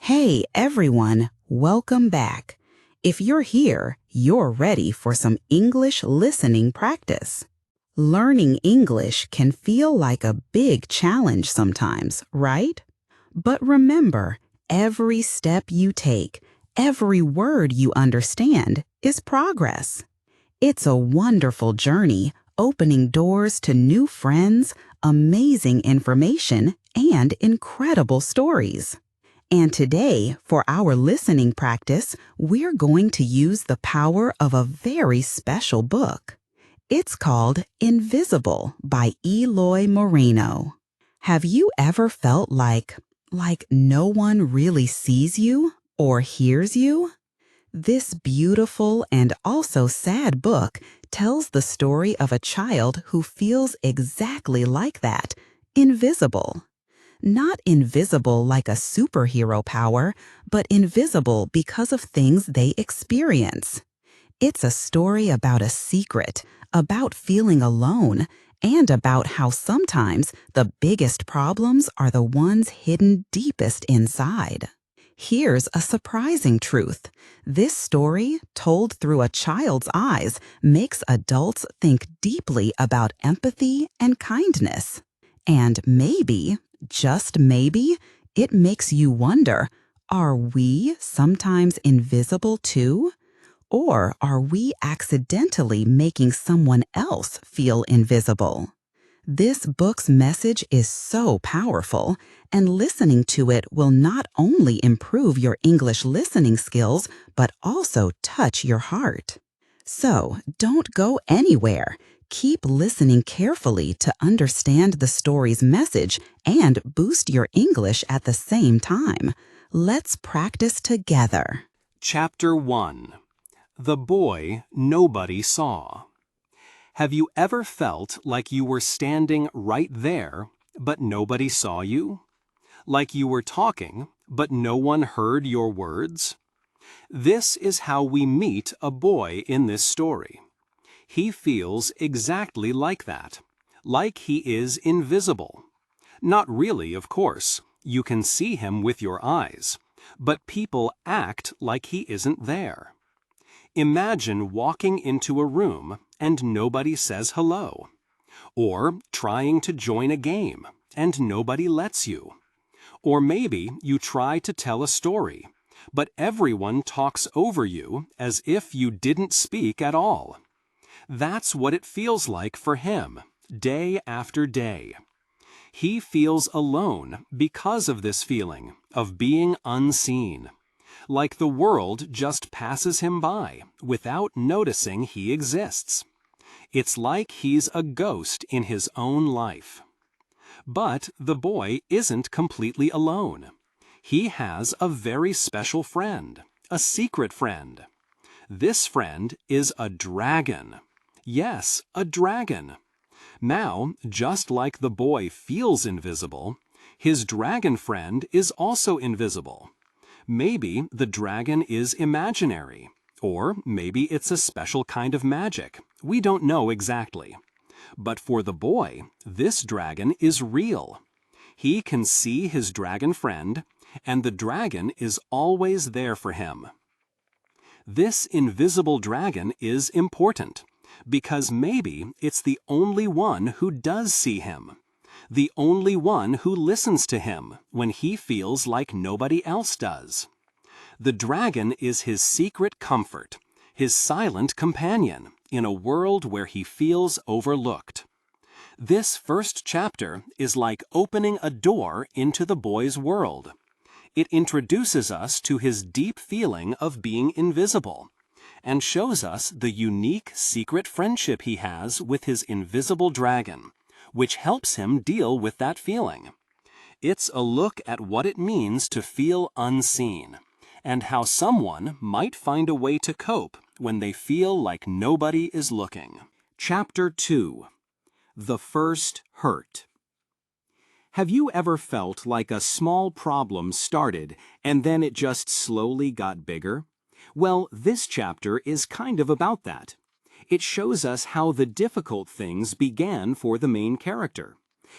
Hey everyone, welcome back. If you're here, you're ready for some English listening practice. Learning English can feel like a big challenge sometimes, right? But remember, every step you take, every word you understand is progress. It's a wonderful journey, opening doors to new friends, amazing information, and incredible stories. And today, for our listening practice, we're going to use the power of a very special book. It's called Invisible by Eloy Moreno. Have you ever felt like no one really sees you or hears you? This beautiful and also sad book tells the story of a child who feels exactly like that, invisible. Not invisible like a superhero power, but invisible because of things they experience. It's a story about a secret, about feeling alone, and about how sometimes the biggest problems are the ones hidden deepest inside. Here's a surprising truth. This story, told through a child's eyes, makes adults think deeply about empathy and kindness. And maybe, just maybe, it makes you wonder, are we sometimes invisible too? Or are we accidentally making someone else feel invisible? This book's message is so powerful, and listening to it will not only improve your English listening skills, but also touch your heart. So, don't go anywhere. Keep listening carefully to understand the story's message and boost your English at the same time. Let's practice together. Chapter 1. The Boy Nobody Saw. Have you ever felt like you were standing right there, but nobody saw you? Like you were talking, but no one heard your words? This is how we meet a boy in this story. He feels exactly like that, like he is invisible. Not really, of course. You can see him with your eyes, but people act like he isn't there. Imagine walking into a room and nobody says hello, or trying to join a game and nobody lets you. Or maybe you try to tell a story, but everyone talks over you as if you didn't speak at all. That's what it feels like for him, day after day. He feels alone because of this feeling of being unseen. Like the world just passes him by without noticing he exists. It's like he's a ghost in his own life. But the boy isn't completely alone. He has a very special friend, a secret friend. This friend is a dragon. Yes, a dragon. Now, just like the boy feels invisible, his dragon friend is also invisible. Maybe the dragon is imaginary, or maybe it's a special kind of magic. We don't know exactly. But for the boy, this dragon is real. He can see his dragon friend, and the dragon is always there for him. This invisible dragon is important, because maybe it's the only one who does see him. The only one who listens to him when he feels like nobody else does. The dragon is his secret comfort, his silent companion in a world where he feels overlooked. This first chapter is like opening a door into the boy's world. It introduces us to his deep feeling of being invisible and shows us the unique secret friendship he has with his invisible dragon, which helps him deal with that feeling. It's a look at what it means to feel unseen, and how someone might find a way to cope when they feel like nobody is looking. Chapter 2. The First Hurt. Have you ever felt like a small problem started and then it just slowly got bigger? Well, this chapter is kind of about that. It shows us how the difficult things began for the main character.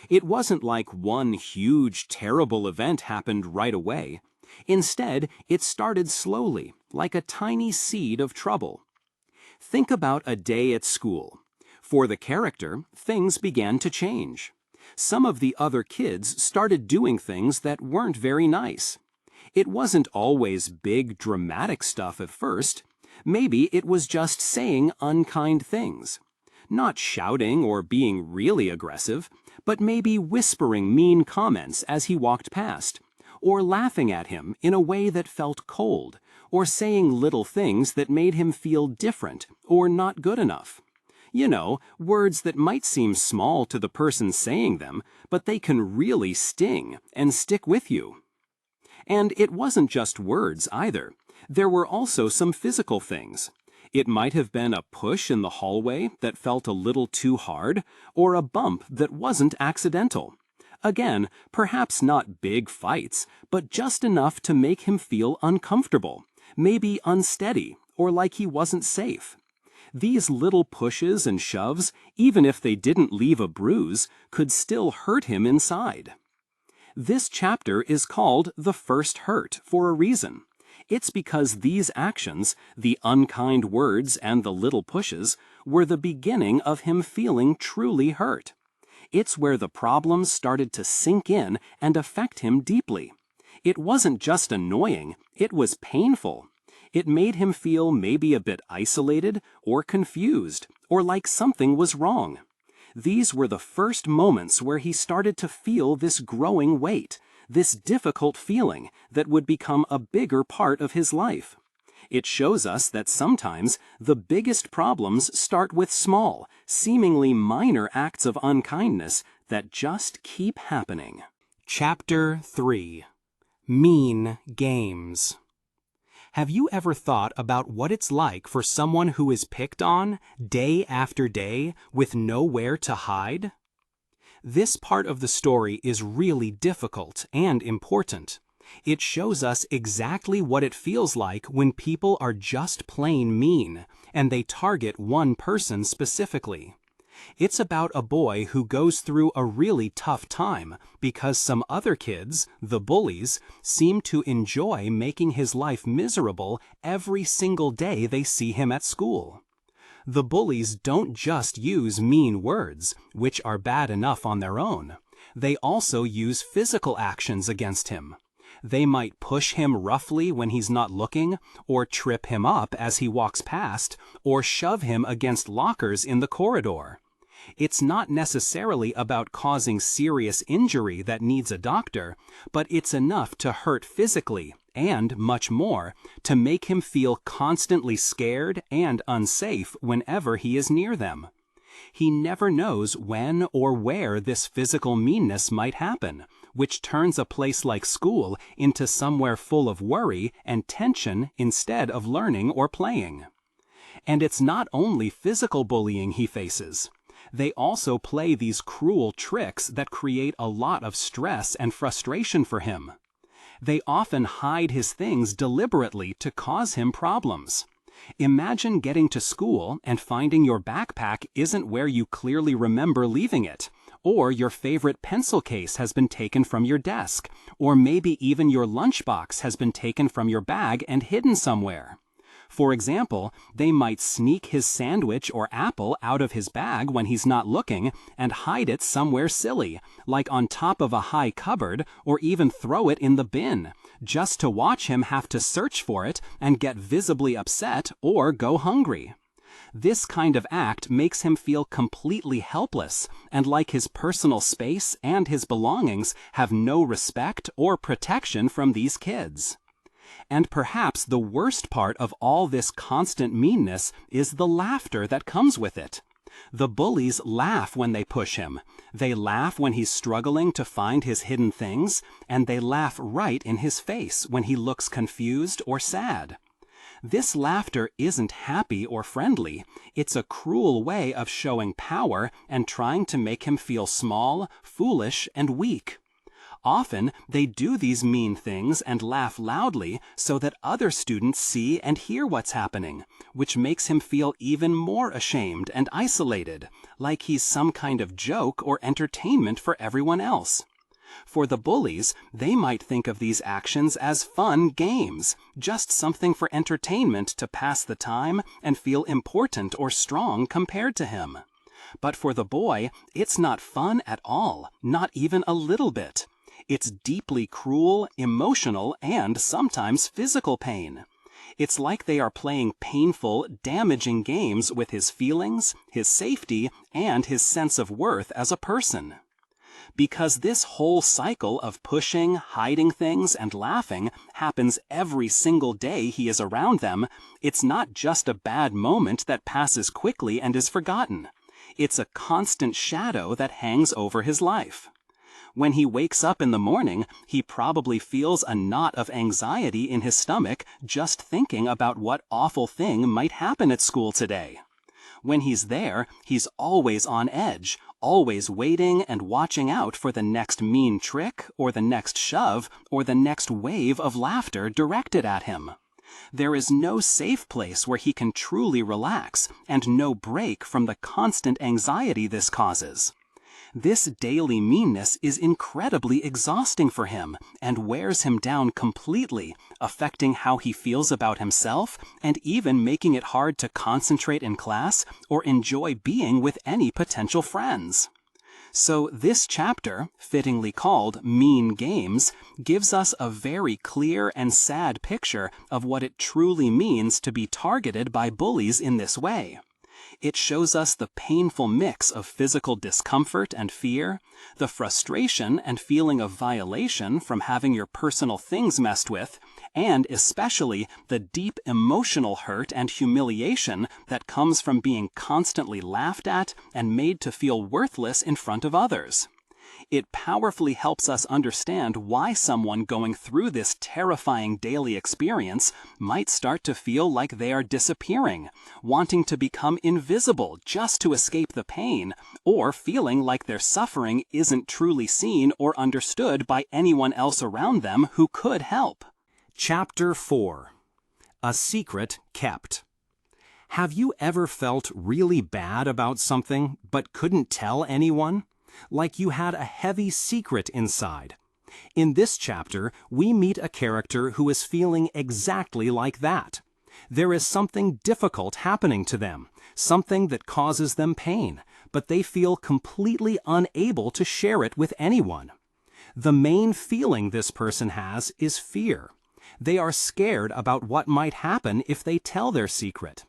It wasn't like one huge, terrible event happened right away. Instead, it started slowly, like a tiny seed of trouble. Think about a day at school. For the character, things began to change. Some of the other kids started doing things that weren't very nice. It wasn't always big, dramatic stuff at first. Maybe it was just saying unkind things. Not shouting or being really aggressive, but maybe whispering mean comments as he walked past, or laughing at him in a way that felt cold, or saying little things that made him feel different or not good enough. You know, words that might seem small to the person saying them, but they can really sting and stick with you. And it wasn't just words either. There were also some physical things. It might have been a push in the hallway that felt a little too hard, or a bump that wasn't accidental. Again, perhaps not big fights, but just enough to make him feel uncomfortable, maybe unsteady, or like he wasn't safe. These little pushes and shoves, even if they didn't leave a bruise, could still hurt him inside. This chapter is called The First Hurt for a reason. It's because these actions, the unkind words and the little pushes, were the beginning of him feeling truly hurt. It's where the problems started to sink in and affect him deeply. It wasn't just annoying, it was painful. It made him feel maybe a bit isolated or confused, or like something was wrong. These were the first moments where he started to feel this growing weight, this difficult feeling that would become a bigger part of his life. It shows us that sometimes the biggest problems start with small, seemingly minor acts of unkindness that just keep happening. Chapter 3. Mean Games. Have you ever thought about what it's like for someone who is picked on day after day with nowhere to hide? This part of the story is really difficult and important. It shows us exactly what it feels like when people are just plain mean, and they target one person specifically. It's about a boy who goes through a really tough time because some other kids, the bullies, seem to enjoy making his life miserable every single day they see him at school. The bullies don't just use mean words, which are bad enough on their own. They also use physical actions against him. They might push him roughly when he's not looking, or trip him up as he walks past, or shove him against lockers in the corridor. It's not necessarily about causing serious injury that needs a doctor, but it's enough to hurt physically, and much more, to make him feel constantly scared and unsafe whenever he is near them. He never knows when or where this physical meanness might happen, which turns a place like school into somewhere full of worry and tension instead of learning or playing. And it's not only physical bullying he faces. They also play these cruel tricks that create a lot of stress and frustration for him. They often hide his things deliberately to cause him problems. Imagine getting to school and finding your backpack isn't where you clearly remember leaving it, or your favorite pencil case has been taken from your desk, or maybe even your lunchbox has been taken from your bag and hidden somewhere. For example, they might sneak his sandwich or apple out of his bag when he's not looking and hide it somewhere silly, like on top of a high cupboard, or even throw it in the bin, just to watch him have to search for it and get visibly upset or go hungry. This kind of act makes him feel completely helpless and like his personal space and his belongings have no respect or protection from these kids. And perhaps the worst part of all this constant meanness is the laughter that comes with it. The bullies laugh when they push him. They laugh when he's struggling to find his hidden things, and they laugh right in his face when he looks confused or sad. This laughter isn't happy or friendly. It's a cruel way of showing power and trying to make him feel small, foolish, and weak. Often, they do these mean things and laugh loudly so that other students see and hear what's happening, which makes him feel even more ashamed and isolated, like he's some kind of joke or entertainment for everyone else. For the bullies, they might think of these actions as fun games, just something for entertainment to pass the time and feel important or strong compared to him. But for the boy, it's not fun at all, not even a little bit. It's deeply cruel, emotional, and sometimes physical pain. It's like they are playing painful, damaging games with his feelings, his safety, and his sense of worth as a person. Because this whole cycle of pushing, hiding things, and laughing happens every single day he is around them, it's not just a bad moment that passes quickly and is forgotten. It's a constant shadow that hangs over his life. When he wakes up in the morning, he probably feels a knot of anxiety in his stomach just thinking about what awful thing might happen at school today. When he's there, he's always on edge, always waiting and watching out for the next mean trick, or the next shove, or the next wave of laughter directed at him. There is no safe place where he can truly relax, and no break from the constant anxiety this causes. This daily meanness is incredibly exhausting for him and wears him down completely, affecting how he feels about himself and even making it hard to concentrate in class or enjoy being with any potential friends. So this chapter, fittingly called Mean Games, gives us a very clear and sad picture of what it truly means to be targeted by bullies in this way. It shows us the painful mix of physical discomfort and fear, the frustration and feeling of violation from having your personal things messed with, and especially the deep emotional hurt and humiliation that comes from being constantly laughed at and made to feel worthless in front of others. It powerfully helps us understand why someone going through this terrifying daily experience might start to feel like they are disappearing, wanting to become invisible just to escape the pain, or feeling like their suffering isn't truly seen or understood by anyone else around them who could help. Chapter 4. A Secret Kept. Have you ever felt really bad about something but couldn't tell anyone? Like you had a heavy secret inside. In this chapter, we meet a character who is feeling exactly like that. There is something difficult happening to them, something that causes them pain, but they feel completely unable to share it with anyone. The main feeling this person has is fear. They are scared about what might happen if they tell their secret.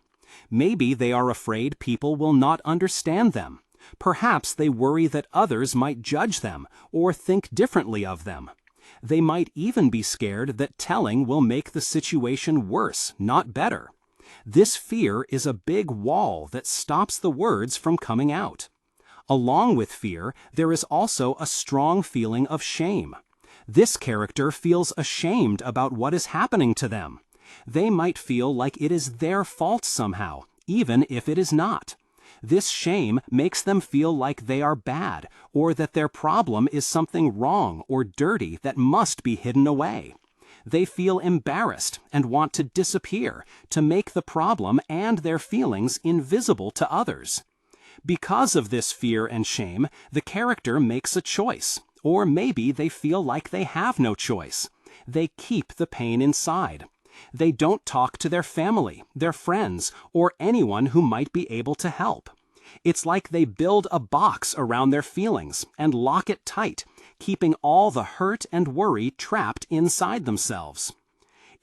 Maybe they are afraid people will not understand them. Perhaps they worry that others might judge them or think differently of them. They might even be scared that telling will make the situation worse, not better. This fear is a big wall that stops the words from coming out. Along with fear, there is also a strong feeling of shame. This character feels ashamed about what is happening to them. They might feel like it is their fault somehow, even if it is not. This shame makes them feel like they are bad, or that their problem is something wrong or dirty that must be hidden away. They feel embarrassed and want to disappear, to make the problem and their feelings invisible to others. Because of this fear and shame, the character makes a choice, or maybe they feel like they have no choice. They keep the pain inside. They don't talk to their family, their friends, or anyone who might be able to help. It's like they build a box around their feelings and lock it tight, keeping all the hurt and worry trapped inside themselves.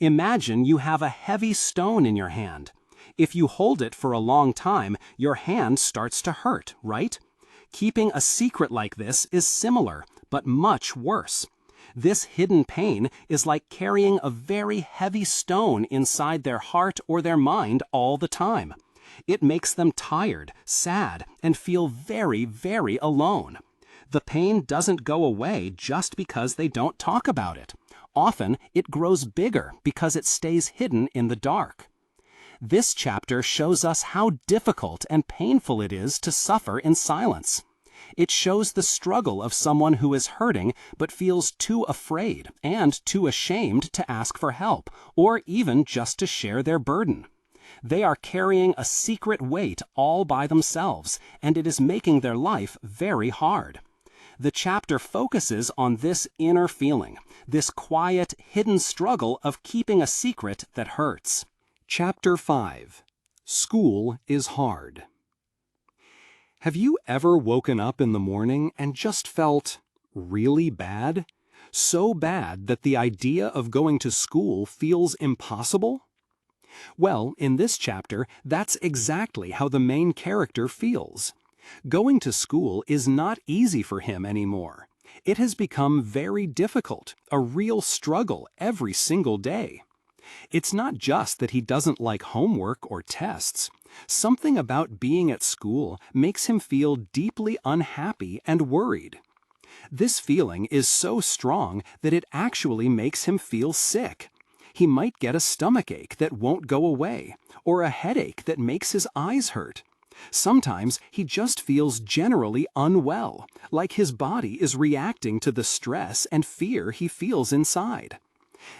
Imagine you have a heavy stone in your hand. If you hold it for a long time, your hand starts to hurt, right? Keeping a secret like this is similar, but much worse. This hidden pain is like carrying a very heavy stone inside their heart or their mind all the time. It makes them tired, sad, and feel very, very alone. The pain doesn't go away just because they don't talk about it. Often, it grows bigger because it stays hidden in the dark. This chapter shows us how difficult and painful it is to suffer in silence. It shows the struggle of someone who is hurting but feels too afraid and too ashamed to ask for help, or even just to share their burden. They are carrying a secret weight all by themselves, and it is making their life very hard. The chapter focuses on this inner feeling, this quiet, hidden struggle of keeping a secret that hurts. Chapter 5. School is hard. Have you ever woken up in the morning and just felt really bad? So bad that the idea of going to school feels impossible? Well, in this chapter, that's exactly how the main character feels. Going to school is not easy for him anymore. It has become very difficult, a real struggle every single day. It's not just that he doesn't like homework or tests. Something about being at school makes him feel deeply unhappy and worried. This feeling is so strong that it actually makes him feel sick. He might get a stomachache that won't go away, or a headache that makes his eyes hurt. Sometimes he just feels generally unwell, like his body is reacting to the stress and fear he feels inside.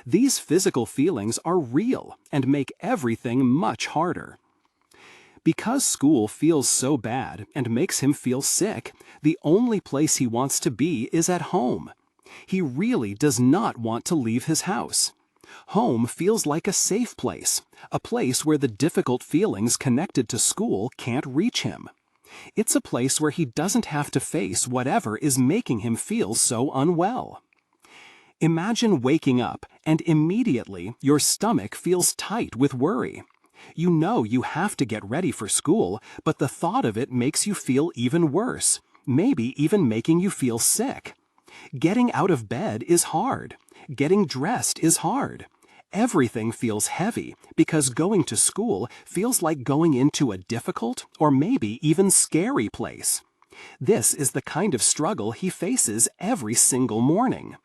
These physical feelings are real and make everything much harder. Because school feels so bad and makes him feel sick, the only place he wants to be is at home. He really does not want to leave his house. Home feels like a safe place, a place where the difficult feelings connected to school can't reach him. It's a place where he doesn't have to face whatever is making him feel so unwell. Imagine waking up and immediately your stomach feels tight with worry. You know you have to get ready for school, but the thought of it makes you feel even worse, maybe even making you feel sick. Getting out of bed is hard. Getting dressed is hard. Everything feels heavy because going to school feels like going into a difficult or maybe even scary place. This is the kind of struggle he faces every single morning.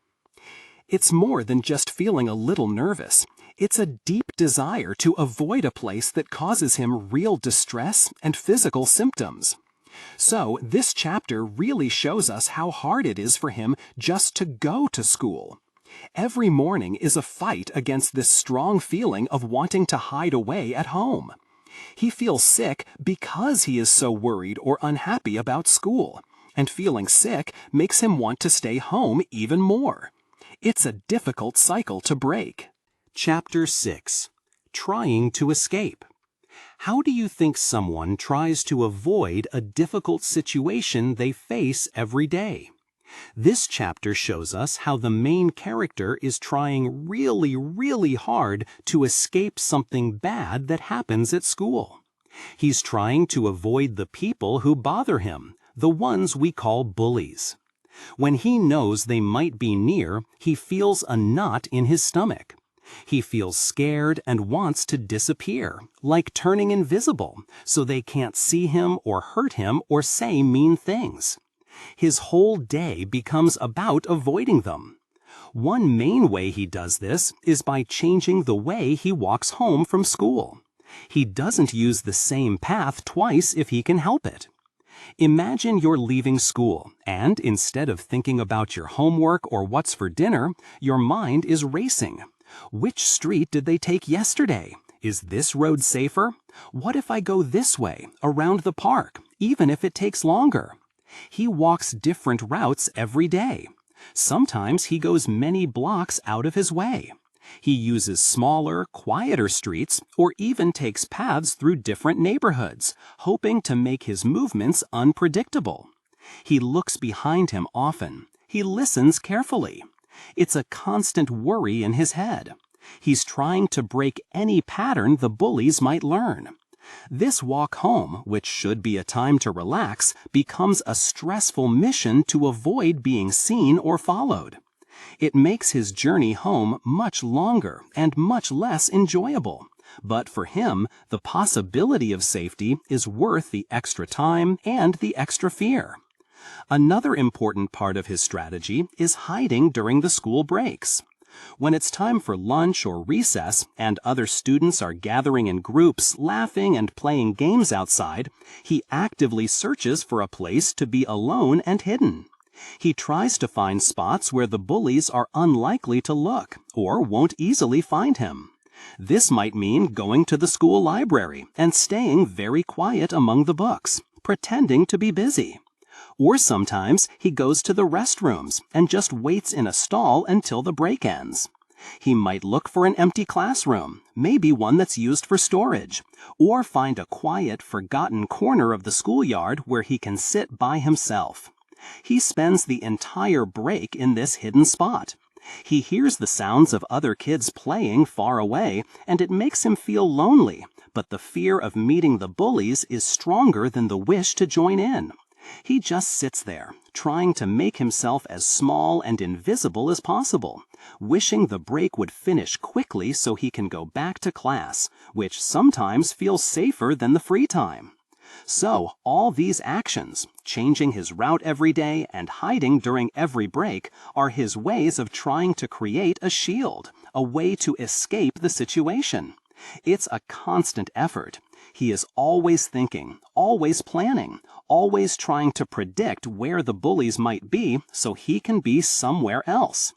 It's more than just feeling a little nervous. It's a deep desire to avoid a place that causes him real distress and physical symptoms. So, this chapter really shows us how hard it is for him just to go to school. Every morning is a fight against this strong feeling of wanting to hide away at home. He feels sick because he is so worried or unhappy about school, and feeling sick makes him want to stay home even more. It's a difficult cycle to break. Chapter 6. Trying to escape. How do you think someone tries to avoid a difficult situation they face every day? This chapter shows us how the main character is trying really hard to escape something bad that happens at school. He's trying to avoid the people who bother him, the ones we call bullies. When he knows they might be near, he feels a knot in his stomach. He feels scared and wants to disappear, like turning invisible, so they can't see him or hurt him or say mean things. His whole day becomes about avoiding them. One main way he does this is by changing the way he walks home from school. He doesn't use the same path twice if he can help it. Imagine you're leaving school, and instead of thinking about your homework or what's for dinner, your mind is racing. Which street did they take yesterday? Is this road safer? What if I go this way, around the park, even if it takes longer? He walks different routes every day. Sometimes he goes many blocks out of his way. He uses smaller, quieter streets or even takes paths through different neighborhoods, hoping to make his movements unpredictable. He looks behind him often. He listens carefully. It's a constant worry in his head. He's trying to break any pattern the bullies might learn. This walk home, which should be a time to relax, becomes a stressful mission to avoid being seen or followed. It makes his journey home much longer and much less enjoyable. But for him, the possibility of safety is worth the extra time and the extra fear. Another important part of his strategy is hiding during the school breaks. When it's time for lunch or recess and other students are gathering in groups, laughing and playing games outside, he actively searches for a place to be alone and hidden. He tries to find spots where the bullies are unlikely to look or won't easily find him. This might mean going to the school library and staying very quiet among the books, pretending to be busy. Or sometimes he goes to the restrooms and just waits in a stall until the break ends. He might look for an empty classroom, maybe one that's used for storage, or find a quiet, forgotten corner of the schoolyard where he can sit by himself. He spends the entire break in this hidden spot. He hears the sounds of other kids playing far away, and it makes him feel lonely, but the fear of meeting the bullies is stronger than the wish to join in. He just sits there, trying to make himself as small and invisible as possible, wishing the break would finish quickly so he can go back to class, which sometimes feels safer than the free time. So, all these actions, changing his route every day and hiding during every break, are his ways of trying to create a shield, a way to escape the situation. It's a constant effort. He is always thinking, always planning, always trying to predict where the bullies might be so he can be somewhere else.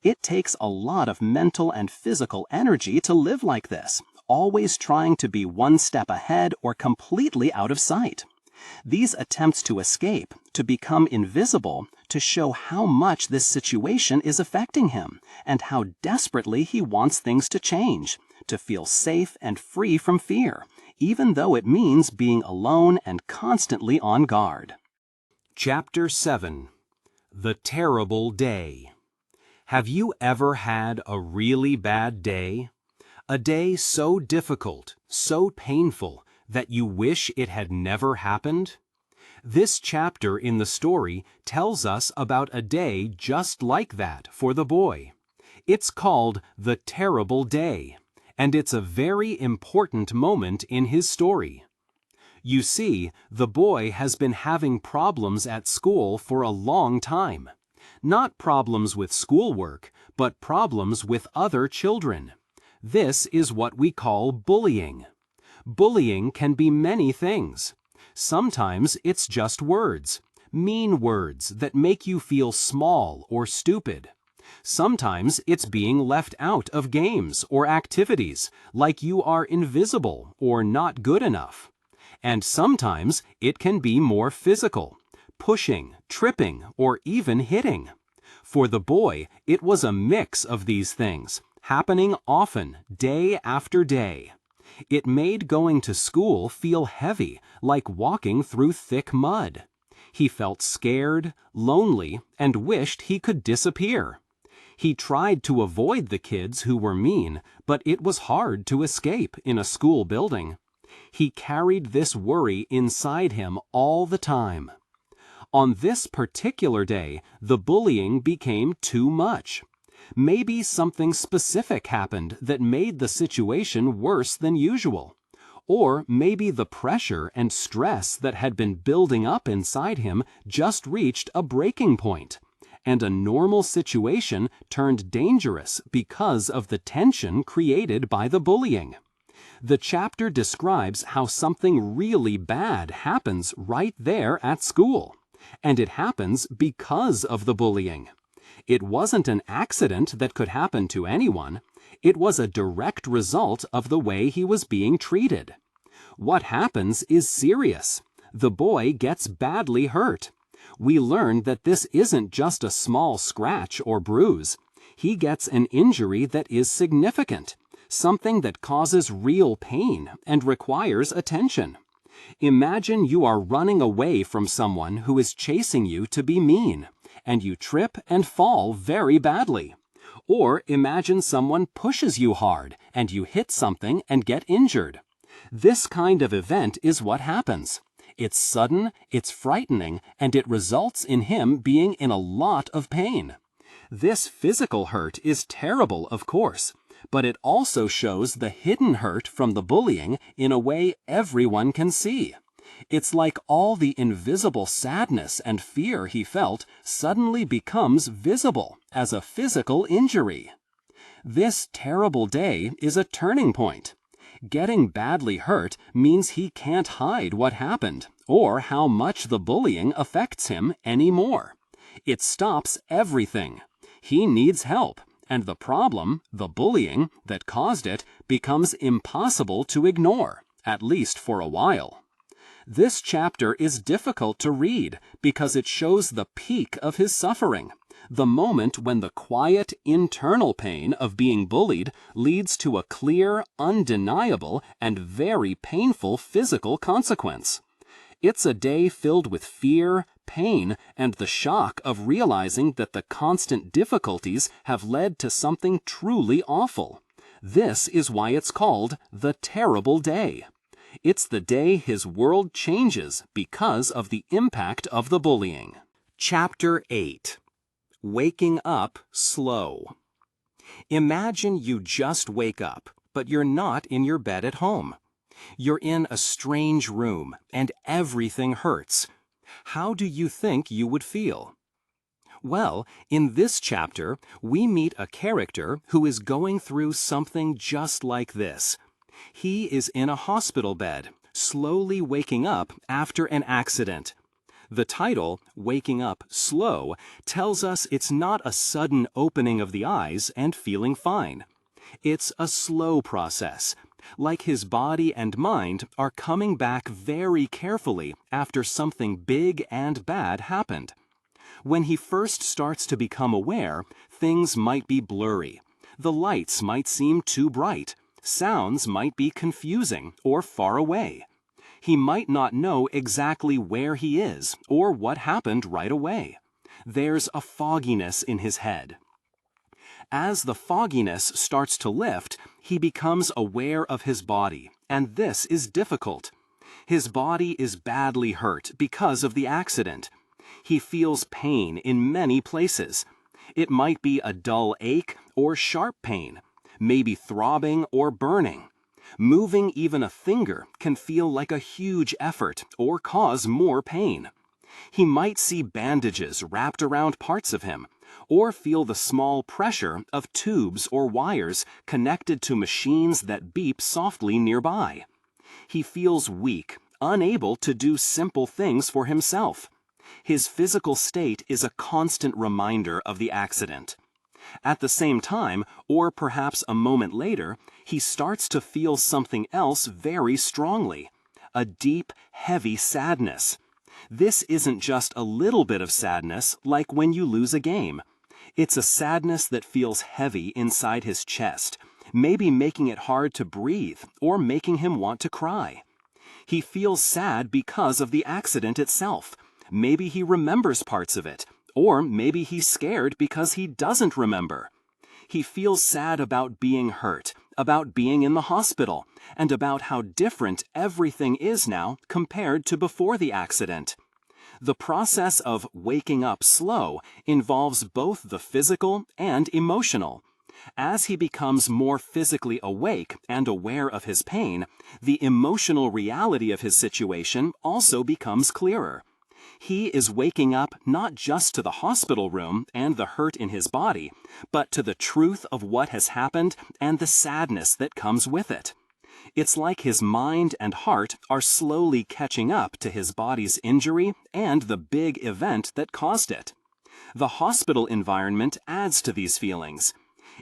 It takes a lot of mental and physical energy to live like this, always trying to be one step ahead or completely out of sight. These attempts to escape, to become invisible, to show how much this situation is affecting him and how desperately he wants things to change, to feel safe and free from fear, even though it means being alone and constantly on guard. Chapter 7. The Terrible Day. Have you ever had a really bad day? A day so difficult, so painful, that you wish it had never happened? This chapter in the story tells us about a day just like that for the boy. It's called The Terrible Day, and it's a very important moment in his story. You see, the boy has been having problems at school for a long time. Not problems with schoolwork, but problems with other children. This is what we call bullying. Bullying can be many things. Sometimes it's just words, mean words that make you feel small or stupid. Sometimes it's being left out of games or activities, like you are invisible or not good enough. And sometimes it can be more physical, pushing, tripping, or even hitting. For the boy, it was a mix of these things, happening often, day after day. It made going to school feel heavy, like walking through thick mud. He felt scared, lonely, and wished he could disappear. He tried to avoid the kids who were mean, but it was hard to escape in a school building. He carried this worry inside him all the time. On this particular day, the bullying became too much. Maybe something specific happened that made the situation worse than usual. Or maybe the pressure and stress that had been building up inside him just reached a breaking point, and a normal situation turned dangerous because of the tension created by the bullying. The chapter describes how something really bad happens right there at school, and it happens because of the bullying. It wasn't an accident that could happen to anyone. It was a direct result of the way he was being treated. What happens is serious. The boy gets badly hurt. We learn that this isn't just a small scratch or bruise. He gets an injury that is significant, something that causes real pain and requires attention. Imagine you are running away from someone who is chasing you to be mean, and you trip and fall very badly. Or imagine someone pushes you hard and you hit something and get injured. This kind of event is what happens. It's sudden, it's frightening, and it results in him being in a lot of pain. This physical hurt is terrible, of course, but it also shows the hidden hurt from the bullying in a way everyone can see. It's like all the invisible sadness and fear he felt suddenly becomes visible as a physical injury. This terrible day is a turning point. Getting badly hurt means he can't hide what happened or how much the bullying affects him anymore. It stops everything. He needs help, and the problem, the bullying that caused it, becomes impossible to ignore, at least for a while. This chapter is difficult to read because it shows the peak of his suffering, the moment when the quiet internal pain of being bullied leads to a clear, undeniable, and very painful physical consequence. It's a day filled with fear, pain, and the shock of realizing that the constant difficulties have led to something truly awful. This is why it's called the terrible day. It's the day his world changes because of the impact of the bullying. Chapter 8. Waking Up Slow. Imagine you just wake up, but you're not in your bed at home. You're in a strange room, and everything hurts. How do you think you would feel? Well, in this chapter, we meet a character who is going through something just like this. He is in a hospital bed, slowly waking up after an accident. The title, Waking Up Slow, tells us it's not a sudden opening of the eyes and feeling fine. It's a slow process, like his body and mind are coming back very carefully after something big and bad happened. When he first starts to become aware, things might be blurry. The lights might seem too bright. Sounds might be confusing or far away. He might not know exactly where he is or what happened right away. There's a fogginess in his head. As the fogginess starts to lift, he becomes aware of his body, and this is difficult. His body is badly hurt because of the accident. He feels pain in many places. It might be a dull ache or sharp pain, maybe throbbing or burning. Moving even a finger can feel like a huge effort or cause more pain. He might see bandages wrapped around parts of him, or feel the small pressure of tubes or wires connected to machines that beep softly nearby. He feels weak, unable to do simple things for himself. His physical state is a constant reminder of the accident. At the same time, or perhaps a moment later, he starts to feel something else very strongly, a deep, heavy sadness. This isn't just a little bit of sadness like when you lose a game. It's a sadness that feels heavy inside his chest, maybe making it hard to breathe or making him want to cry. He feels sad because of the accident itself. Maybe he remembers parts of it. Or maybe he's scared because he doesn't remember. He feels sad about being hurt, about being in the hospital, and about how different everything is now compared to before the accident. The process of waking up slow involves both the physical and emotional. As he becomes more physically awake and aware of his pain, the emotional reality of his situation also becomes clearer. He is waking up not just to the hospital room and the hurt in his body, but to the truth of what has happened and the sadness that comes with it. It's like his mind and heart are slowly catching up to his body's injury and the big event that caused it. The hospital environment adds to these feelings.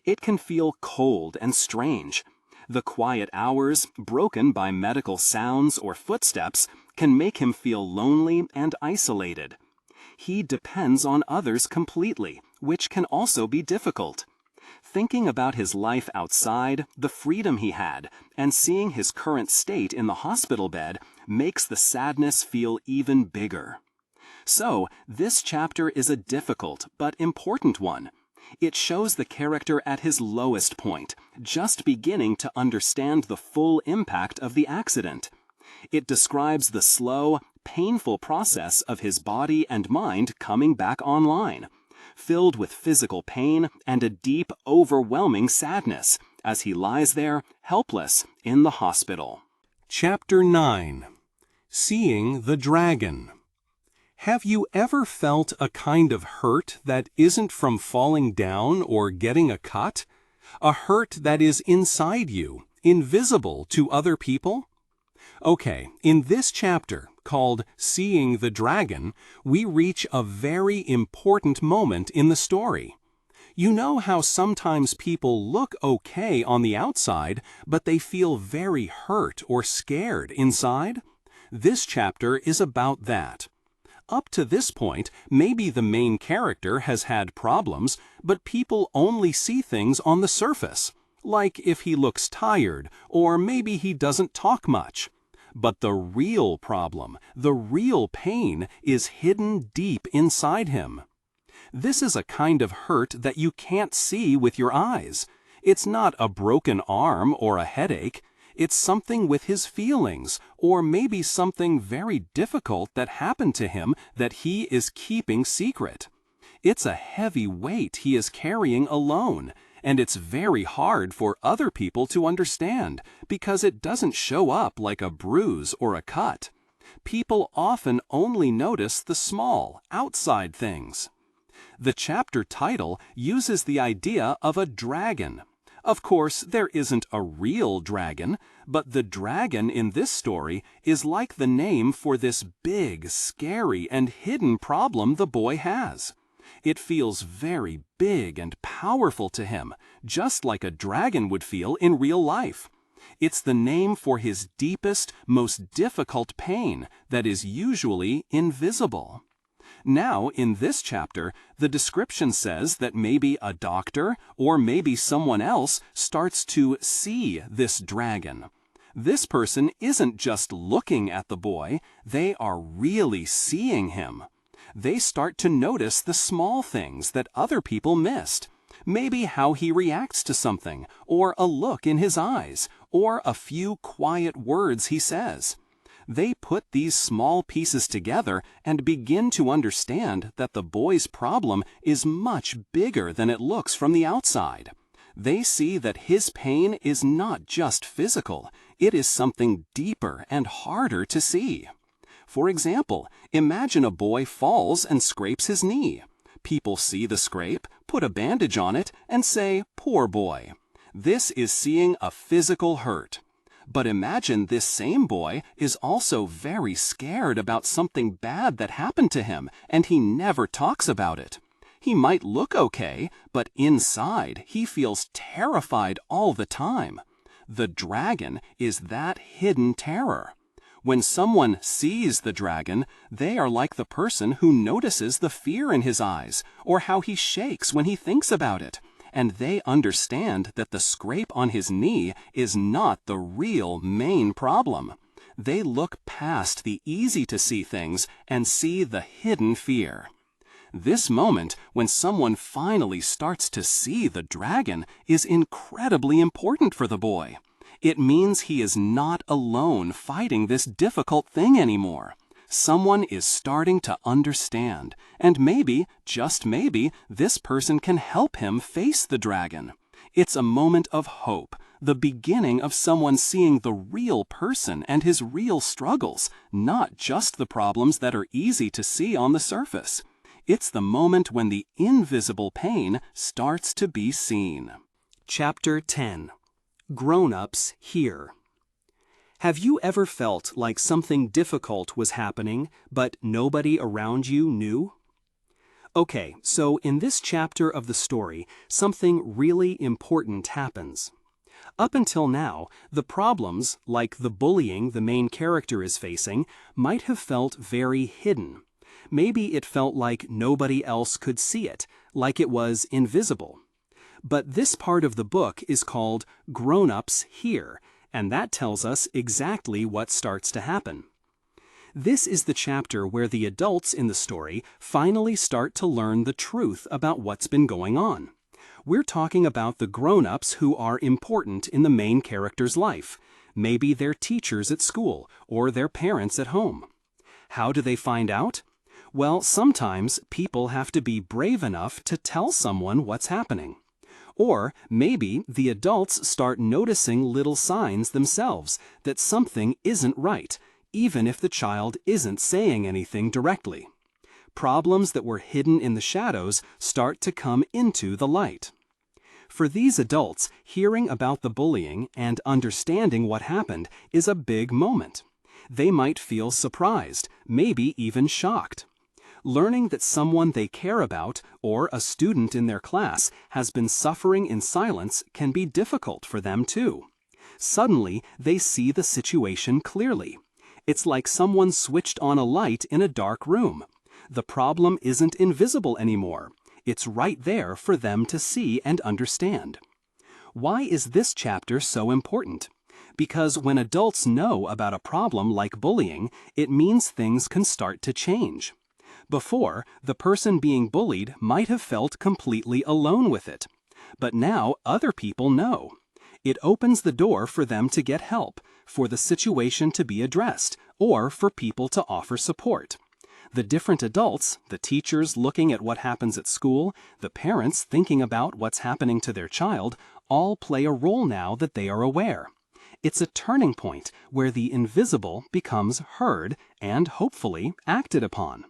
It can feel cold and strange. The quiet hours, broken by medical sounds or footsteps, can make him feel lonely and isolated. He depends on others completely, which can also be difficult. Thinking about his life outside, the freedom he had, and seeing his current state in the hospital bed makes the sadness feel even bigger. So, this chapter is a difficult but important one. It shows the character at his lowest point, just beginning to understand the full impact of the accident. It describes the slow, painful process of his body and mind coming back online, filled with physical pain and a deep, overwhelming sadness as he lies there, helpless, in the hospital. Chapter 9. Seeing the Dragon. Have you ever felt a kind of hurt that isn't from falling down or getting a cut? A hurt that is inside you, invisible to other people? Okay, in this chapter, called Seeing the Dragon, we reach a very important moment in the story. You know how sometimes people look okay on the outside, but they feel very hurt or scared inside? This chapter is about that. Up to this point, maybe the main character has had problems, but people only see things on the surface, like if he looks tired, or maybe he doesn't talk much. But the real problem, the real pain, is hidden deep inside him. This is a kind of hurt that you can't see with your eyes. It's not a broken arm or a headache. It's something with his feelings, or maybe something very difficult that happened to him that he is keeping secret. It's a heavy weight he is carrying alone, and it's very hard for other people to understand because it doesn't show up like a bruise or a cut. People often only notice the small, outside things. The chapter title uses the idea of a dragon. Of course, there isn't a real dragon, but the dragon in this story is like the name for this big, scary, and hidden problem the boy has. It feels very big and powerful to him, just like a dragon would feel in real life. It's the name for his deepest, most difficult pain that is usually invisible. Now, in this chapter, the description says that maybe a doctor or maybe someone else starts to see this dragon. This person isn't just looking at the boy, they are really seeing him. They start to notice the small things that other people missed. Maybe how he reacts to something, or a look in his eyes, or a few quiet words he says. They put these small pieces together and begin to understand that the boy's problem is much bigger than it looks from the outside. They see that his pain is not just physical, it is something deeper and harder to see. For example, imagine a boy falls and scrapes his knee. People see the scrape, put a bandage on it, and say, "Poor boy." This is seeing a physical hurt. But imagine this same boy is also very scared about something bad that happened to him, and he never talks about it. He might look okay, but inside he feels terrified all the time. The dragon is that hidden terror. When someone sees the dragon, they are like the person who notices the fear in his eyes, or how he shakes when he thinks about it. And they understand that the scrape on his knee is not the real main problem. They look past the easy-to-see things and see the hidden fear. This moment, when someone finally starts to see the dragon, is incredibly important for the boy. It means he is not alone fighting this difficult thing anymore. Someone is starting to understand, and maybe, just maybe, this person can help him face the dragon. It's a moment of hope, the beginning of someone seeing the real person and his real struggles, not just the problems that are easy to see on the surface. It's the moment when the invisible pain starts to be seen. Chapter 10. Grown-ups Here. Have you ever felt like something difficult was happening, but nobody around you knew? Okay, so in this chapter of the story, something really important happens. Up until now, the problems, like the bullying the main character is facing, might have felt very hidden. Maybe it felt like nobody else could see it, like it was invisible. But this part of the book is called Grown-ups Here, and that tells us exactly what starts to happen. This is the chapter where the adults in the story finally start to learn the truth about what's been going on. We're talking about the grown-ups who are important in the main character's life. Maybe they're teachers at school or their parents at home. How do they find out? Well, sometimes people have to be brave enough to tell someone what's happening. Or maybe the adults start noticing little signs themselves that something isn't right, even if the child isn't saying anything directly. Problems that were hidden in the shadows start to come into the light. For these adults, hearing about the bullying and understanding what happened is a big moment. They might feel surprised, maybe even shocked. Learning that someone they care about, or a student in their class, has been suffering in silence can be difficult for them too. Suddenly, they see the situation clearly. It's like someone switched on a light in a dark room. The problem isn't invisible anymore. It's right there for them to see and understand. Why is this chapter so important? Because when adults know about a problem like bullying, it means things can start to change. Before, the person being bullied might have felt completely alone with it. But now other people know. It opens the door for them to get help, for the situation to be addressed, or for people to offer support. The different adults, the teachers looking at what happens at school, the parents thinking about what's happening to their child, all play a role now that they are aware. It's a turning point where the invisible becomes heard and, hopefully, acted upon.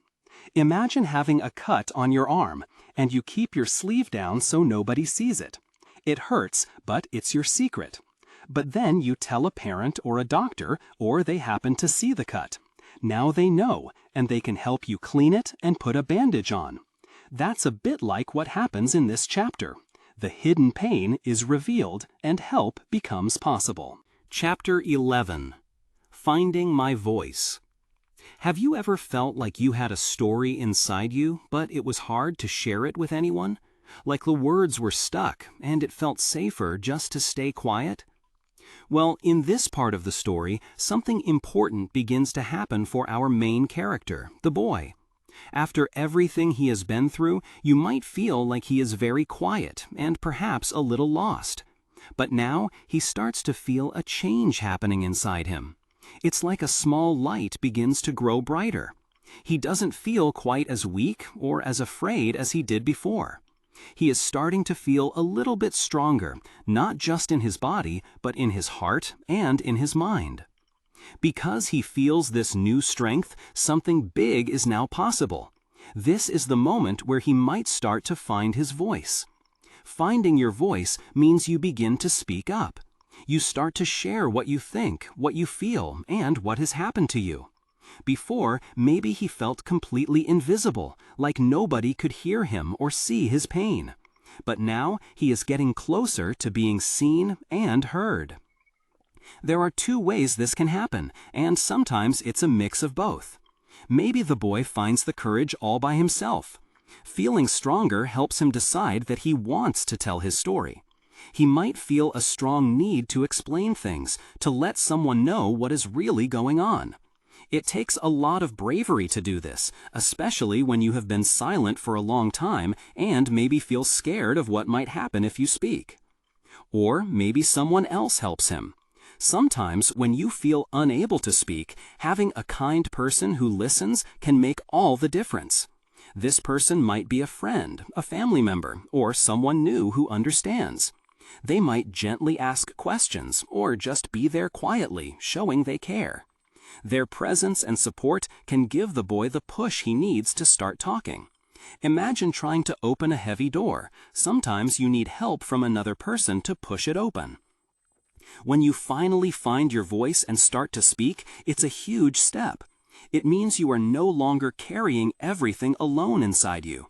Imagine having a cut on your arm, and you keep your sleeve down so nobody sees it. It hurts, but it's your secret. But then you tell a parent or a doctor, or they happen to see the cut. Now they know, and they can help you clean it and put a bandage on. That's a bit like what happens in this chapter. The hidden pain is revealed, and help becomes possible. Chapter 11. Finding My Voice. Have you ever felt like you had a story inside you, but it was hard to share it with anyone? Like the words were stuck, and it felt safer just to stay quiet? Well, in this part of the story, something important begins to happen for our main character, the boy. After everything he has been through, you might feel like he is very quiet and perhaps a little lost. But now he starts to feel a change happening inside him. It's like a small light begins to grow brighter. He doesn't feel quite as weak or as afraid as he did before. He is starting to feel a little bit stronger, not just in his body, but in his heart and in his mind. Because he feels this new strength, something big is now possible. This is the moment where he might start to find his voice. Finding your voice means you begin to speak up. You start to share what you think, what you feel, and what has happened to you. Before, maybe he felt completely invisible, like nobody could hear him or see his pain. But now he is getting closer to being seen and heard. There are two ways this can happen, and sometimes it's a mix of both. Maybe the boy finds the courage all by himself. Feeling stronger helps him decide that he wants to tell his story. He might feel a strong need to explain things, to let someone know what is really going on. It takes a lot of bravery to do this, especially when you have been silent for a long time and maybe feel scared of what might happen if you speak. Or maybe someone else helps him. Sometimes when you feel unable to speak, having a kind person who listens can make all the difference. This person might be a friend, a family member, or someone new who understands. They might gently ask questions or just be there quietly, showing they care. Their presence and support can give the boy the push he needs to start talking. Imagine trying to open a heavy door. Sometimes you need help from another person to push it open. When you finally find your voice and start to speak, it's a huge step. It means you are no longer carrying everything alone inside you.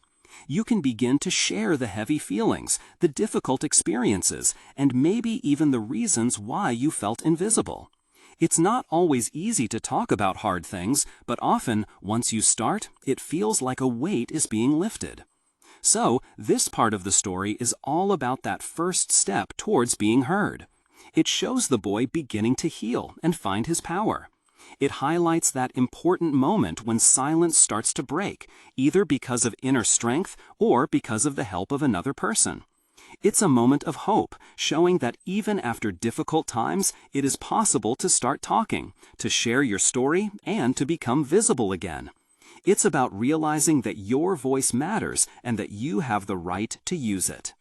You can begin to share the heavy feelings, the difficult experiences, and maybe even the reasons why you felt invisible. It's not always easy to talk about hard things, but often, once you start, it feels like a weight is being lifted. So, this part of the story is all about that first step towards being heard. It shows the boy beginning to heal and find his power. It highlights that important moment when silence starts to break, either because of inner strength or because of the help of another person. It's a moment of hope, showing that even after difficult times, it is possible to start talking, to share your story, and to become visible again. It's about realizing that your voice matters and that you have the right to use it.